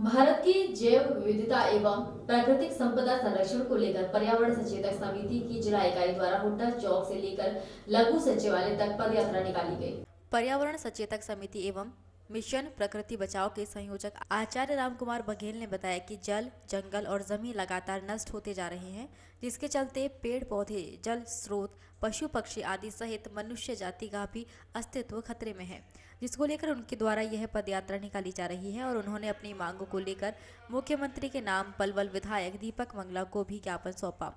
भारत की जैव विविधता एवं प्राकृतिक संपदा संरक्षण को लेकर पर्यावरण सचेतक समिति की जिला इकाई द्वारा हुड्डा चौक से लेकर लघु सचिवालय तक पद यात्रा निकाली गई। पर्यावरण सचेतक समिति एवं मिशन प्रकृति बचाओ के संयोजक आचार्य रामकुमार बघेल ने बताया कि जल, जंगल और जमीन लगातार नष्ट होते जा रहे हैं, जिसके चलते पेड़ पौधे, जल स्रोत, पशु पक्षी आदि सहित मनुष्य जाति का भी अस्तित्व खतरे में है, जिसको लेकर उनके द्वारा यह पदयात्रा निकाली जा रही है। और उन्होंने अपनी मांगों को लेकर मुख्यमंत्री के नाम पलवल विधायक दीपक मंगला को भी ज्ञापन सौंपा।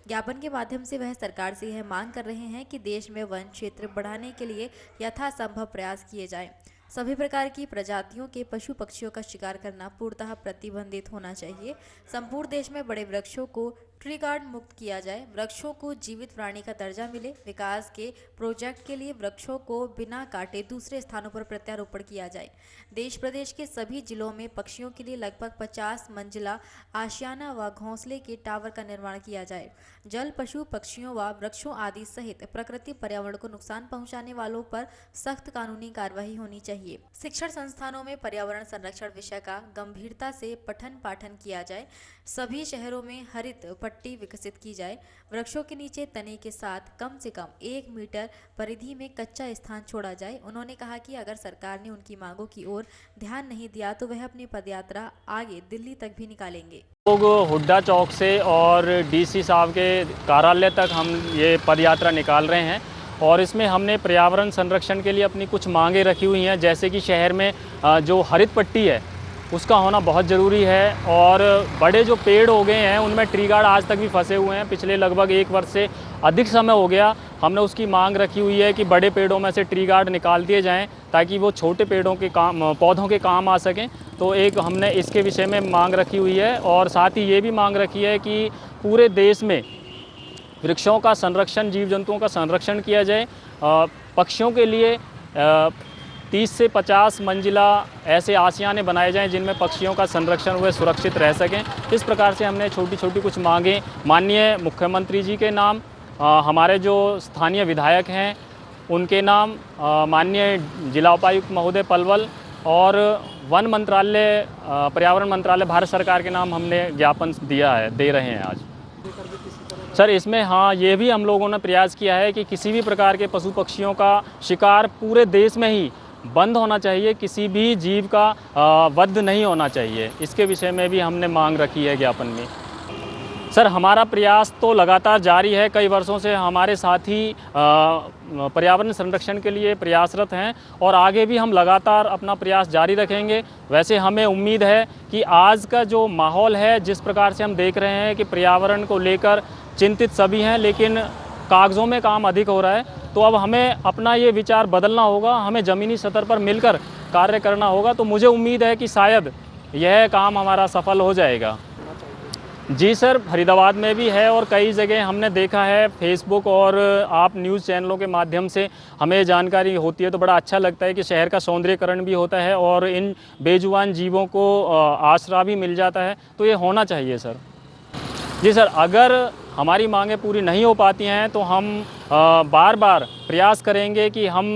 ज्ञापन के माध्यम से वह सरकार से यह मांग कर रहे हैं कि देश में वन क्षेत्र बढ़ाने के लिए यथासंभव प्रयास किए जाएं। सभी प्रकार की प्रजातियों के पशु पक्षियों का शिकार करना पूर्णतः प्रतिबंधित होना चाहिए। संपूर्ण देश में बड़े वृक्षों को ट्री गार्ड मुक्त किया जाए। वृक्षों को जीवित प्राणी का दर्जा मिले। विकास के प्रोजेक्ट के लिए वृक्षों को बिना काटे दूसरे स्थानों पर प्रत्यारोपण किया जाए। देश प्रदेश के सभी जिलों में पक्षियों के लिए लगभग 50 मंजिला आशियाना व घोंसले के टावर का निर्माण किया जाए। जल, पशु पक्षियों व वृक्षों आदि सहित प्रकृति पर्यावरण को नुकसान पहुंचाने वालों पर सख्त कानूनी कार्रवाई होनी चाहिए। शिक्षण संस्थानों में पर्यावरण संरक्षण विषय का गंभीरता से पठन पाठन किया जाए। सभी शहरों में हरित पट्टी विकसित की जाए। वृक्षों के नीचे तने के साथ कम से कम 1 मीटर परिधि में कच्चा स्थान छोड़ा जाए। उन्होंने कहा कि अगर सरकार ने उनकी मांगों की ओर ध्यान नहीं दिया तो वह अपनी पदयात्रा आगे दिल्ली तक भी निकालेंगे। लोग हुड्डा चौक से और डीसी साहब के कार्यालय तक हम ये पदयात्रा निकाल रहे हैं और इसमें हमने पर्यावरण संरक्षण के लिए अपनी कुछ मांगे रखी हुई हैं, जैसे कि शहर में जो हरित पट्टी है उसका होना बहुत ज़रूरी है और बड़े जो पेड़ हो गए हैं उनमें ट्री गार्ड आज तक भी फंसे हुए हैं। पिछले लगभग 1 वर्ष से अधिक समय हो गया हमने उसकी मांग रखी हुई है कि बड़े पेड़ों में से ट्री गार्ड निकाल दिए जाएं ताकि वो छोटे पेड़ों के पौधों के काम आ सकें। तो एक हमने इसके विषय में मांग रखी हुई है और साथ ही ये भी मांग रखी है कि पूरे देश में वृक्षों का संरक्षण, जीव जंतुओं का संरक्षण किया जाए। पक्षियों के लिए 30 से 50 मंजिला ऐसे आशियाने बनाए जाएं जिनमें पक्षियों का संरक्षण हुए सुरक्षित रह सकें। इस प्रकार से हमने छोटी छोटी कुछ मांगें माननीय मुख्यमंत्री जी के नाम, हमारे जो स्थानीय विधायक हैं उनके नाम, माननीय जिला उपायुक्त महोदय पलवल और वन मंत्रालय, पर्यावरण मंत्रालय भारत सरकार के नाम हमने ज्ञापन दे रहे हैं आज। सर इसमें हाँ ये भी हम लोगों ने प्रयास किया है कि किसी भी प्रकार के पशु पक्षियों का शिकार पूरे देश में ही बंद होना चाहिए, किसी भी जीव का वध नहीं होना चाहिए। इसके विषय में भी हमने मांग रखी है ज्ञापन में। सर हमारा प्रयास तो लगातार जारी है, कई वर्षों से हमारे साथी पर्यावरण संरक्षण के लिए प्रयासरत हैं और आगे भी हम लगातार अपना प्रयास जारी रखेंगे। वैसे हमें उम्मीद है कि आज का जो माहौल है, जिस प्रकार से हम देख रहे हैं कि पर्यावरण को लेकर चिंतित सभी हैं लेकिन कागज़ों में काम अधिक हो रहा है, तो अब हमें अपना ये विचार बदलना होगा, हमें ज़मीनी स्तर पर मिलकर कार्य करना होगा। तो मुझे उम्मीद है कि शायद यह काम हमारा सफल हो जाएगा। जी सर, फरीदाबाद में भी है और कई जगह हमने देखा है, फेसबुक और आप न्यूज़ चैनलों के माध्यम से हमें जानकारी होती है तो बड़ा अच्छा लगता है कि शहर का सौंदर्यीकरण भी होता है और इन बेजुबान जीवों को आसरा भी मिल जाता है, तो ये होना चाहिए सर। जी सर, अगर हमारी मांगें पूरी नहीं हो पाती हैं तो हम बार बार प्रयास करेंगे कि हम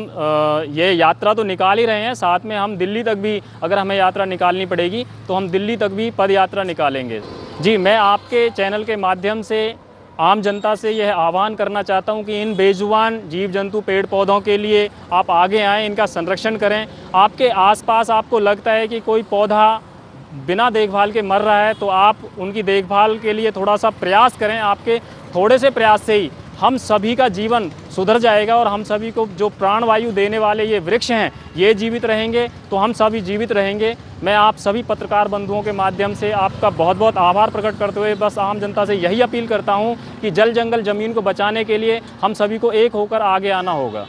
ये यात्रा तो निकाल ही रहे हैं, साथ में हम दिल्ली तक भी अगर हमें यात्रा निकालनी पड़ेगी तो हम दिल्ली तक भी पद यात्रा निकालेंगे। जी, मैं आपके चैनल के माध्यम से आम जनता से यह आह्वान करना चाहता हूं कि इन बेजुबान जीव जंतु पेड़ पौधों के लिए आप आगे आएँ, इनका संरक्षण करें। आपके आसपास आपको लगता है कि कोई पौधा बिना देखभाल के मर रहा है तो आप उनकी देखभाल के लिए थोड़ा सा प्रयास करें। आपके थोड़े से प्रयास से ही हम सभी का जीवन सुधर जाएगा और हम सभी को जो प्राणवायु देने वाले ये वृक्ष हैं ये जीवित रहेंगे तो हम सभी जीवित रहेंगे। मैं आप सभी पत्रकार बंधुओं के माध्यम से आपका बहुत बहुत आभार प्रकट करते हुए बस आम जनता से यही अपील करता हूँ कि जल जंगल ज़मीन को बचाने के लिए हम सभी को एक होकर आगे आना होगा।